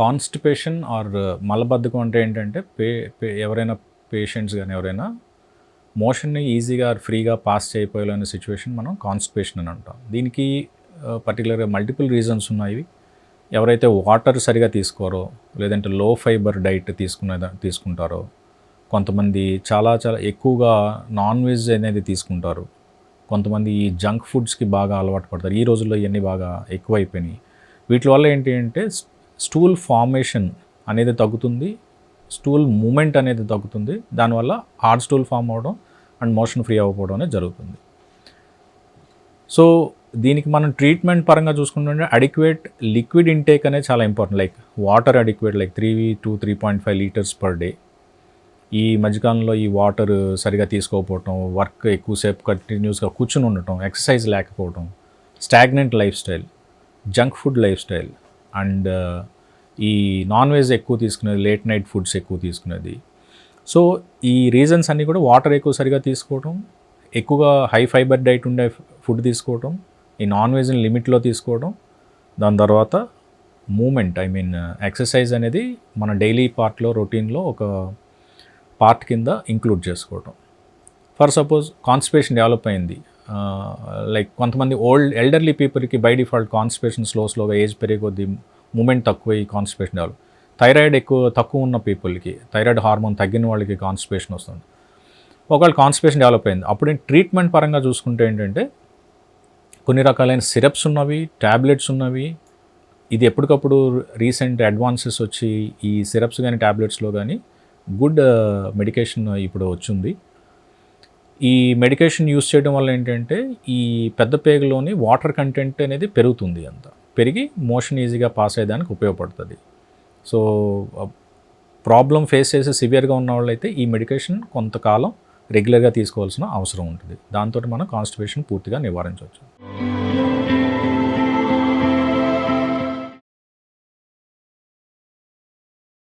Constipation are మలబద్ధకం అంటే ఏంటంటే ఎవరైనా పేషెంట్స్ కానీ ఎవరైనా మోషన్ని ఈజీగా ఫ్రీగా పాస్ చేయకపోయలేని సిచ్యువేషన్ మనం కాన్స్టిపేషన్ అని అంటాం. దీనికి పర్టికులర్గా మల్టిపుల్ రీజన్స్ ఉన్నాయి. ఎవరైతే వాటర్ సరిగా తీసుకోరో, లేదంటే లో ఫైబర్ డైట్ తీసుకుంటారో, కొంతమంది చాలా ఎక్కువగా నాన్ వెజ్ అనేది తీసుకుంటారు, కొంతమంది ఈ జంక్ ఫుడ్స్కి బాగా అలవాటు పడతారు. ఈ రోజుల్లో ఇవన్నీ బాగా ఎక్కువైపోయినాయి. వీటి వల్ల ఏంటి అంటే స్టూల్ ఫార్మేషన్ అనేది తగ్గుతుంది, స్టూల్ మూమెంట్ అనేది తగ్గుతుంది. దానివల్ల హార్డ్ స్టూల్ ఫామ్ అవ్వడం అండ్ మోషన్ ఫ్రీ అవ్వకపోవడం అనేది జరుగుతుంది. సో దీనికి మనం ట్రీట్మెంట్ పరంగా చూసుకుంటుంటే అడిక్వేట్ లిక్విడ్ ఇంటేక్ అనేది చాలా important. Like water adequate, like 3 to 3.5 litres per day. ఈ మధ్యకాలంలో ఈ వాటర్ సరిగా తీసుకోకపోవటం, వర్క్ ఎక్కువసేపు కంటిన్యూస్గా కూర్చుని ఉండటం, ఎక్సర్సైజ్ లేకపోవడం, stagnant life style, junk food life style and ఈ నాన్ వెజ్ ఎక్కువ తీసుకునేది, లేట్ నైట్ ఫుడ్స్ ఎక్కువ తీసుకునేది. సో ఈ రీజన్స్ అన్నీ కూడా వాటర్ ఎక్కువ సరిగా తీసుకోవటం, ఎక్కువగా హై ఫైబర్ డైట్ ఉండే ఫుడ్ తీసుకోవటం, ఈ నాన్ వెజ్ని లిమిట్లో తీసుకోవడం, దాని తర్వాత మూమెంట్ ఎక్సర్సైజ్ అనేది మన డైలీ పార్ట్లో రొటీన్లో ఒక పార్ట్ కింద ఇంక్లూడ్ చేసుకోవటం. ఫర్ సపోజ్ కాన్స్టిపేషన్ డెవలప్ అయింది, లైక్ కొంతమంది ఎల్డర్లీ పీపుల్కి బై డిఫాల్ట్ కాన్స్టిపేషన్ స్లోగా ఏజ్ పెరిగే కొద్దీ మూమెంట్ తక్కువ ఈ కాన్స్టిపేషన్ డెవలప్. థైరాయిడ్ తక్కువ ఉన్న పీపుల్కి, థైరాయిడ్ హార్మోన్ తగ్గిన వాళ్ళకి కాన్స్టిపేషన్ వస్తుంది. ఒకవేళ కాన్స్టిపేషన్ డెవలప్ అయింది, అప్పుడు ట్రీట్మెంట్ పరంగా చూసుకుంటే ఏంటంటే కొన్ని రకాలైన సిరప్స్ ఉన్నవి, ట్యాబ్లెట్స్ ఉన్నవి. ఇది ఎప్పటికప్పుడు రీసెంట్ అడ్వాన్సెస్ వచ్చి ఈ సిరప్స్ కానీ ట్యాబ్లెట్స్లో కానీ గుడ్ మెడికేషన్ ఇప్పుడు వచ్చింది. ఈ మెడికేషన్ యూస్ చేయడం వల్ల ఏంటంటే ఈ పెద్ద పేగులోని వాటర్ కంటెంట్ అనేది పెరుగుతుంది, పెరిగి మోషన్ ఈజీగా పాస్ అయ్యేదానికి ఉపయోగపడుతుంది. సో ప్రాబ్లం ఫేస్ చేసి సివియర్గా ఉన్న వాళ్ళైతే ఈ మెడికేషన్ కొంతకాలం రెగ్యులర్గా తీసుకోవాల్సిన అవసరం ఉంటుంది. దాంతో మనం కాన్స్టిపేషన్ పూర్తిగా నివారించవచ్చు.